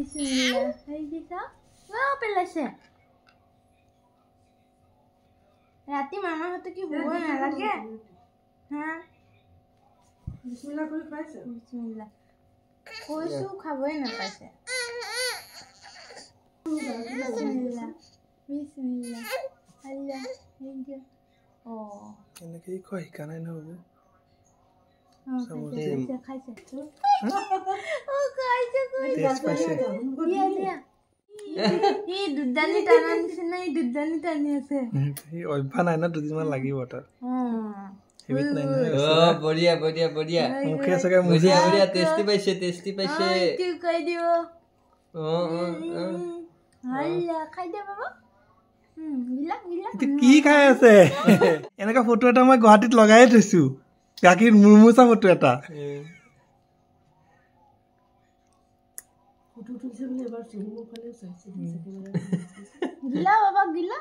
বিসমিল্লাহ এই দিছা ও পেলাছে রাতি মামার হাতে কি হুয়া না লাগে হ্যাঁ বিসমিল্লাহ করে খাইছে বিসমিল্লাহ কইছো খাবই না পাইছে বিসমিল্লাহ বিসমিল্লাহ আল্লাহ এই যে ও এনেকে কই কানাই না বাবু খাইছে ও খাইছে টেস্ট পাইছে দিয়া দিয়া এই দুধদানি টানা নিচিনা এই দুধদানি টানি আছে এই অভ্যাস নাই না দুদিনমান লাগিব তাৰ হেবিট নাই ও বঢ়িয়া বঢ়িয়া বঢ়িয়া মুখে সকে বঢ়িয়া বঢ়িয়া টেস্টি পাইছে কি কই দিও ও আল্লাহ খাই দে বাবা গিলা গিলা কি খাই আছে এনেকা ফটো এটা মই গুৱাহাটীত লগাই থৈছো গাখীৰ মুৰমুচা ফটো এটা ফটো তুলছে বুলি এবাৰ চুমু খালে চাইছে গিলা বাবা গিলা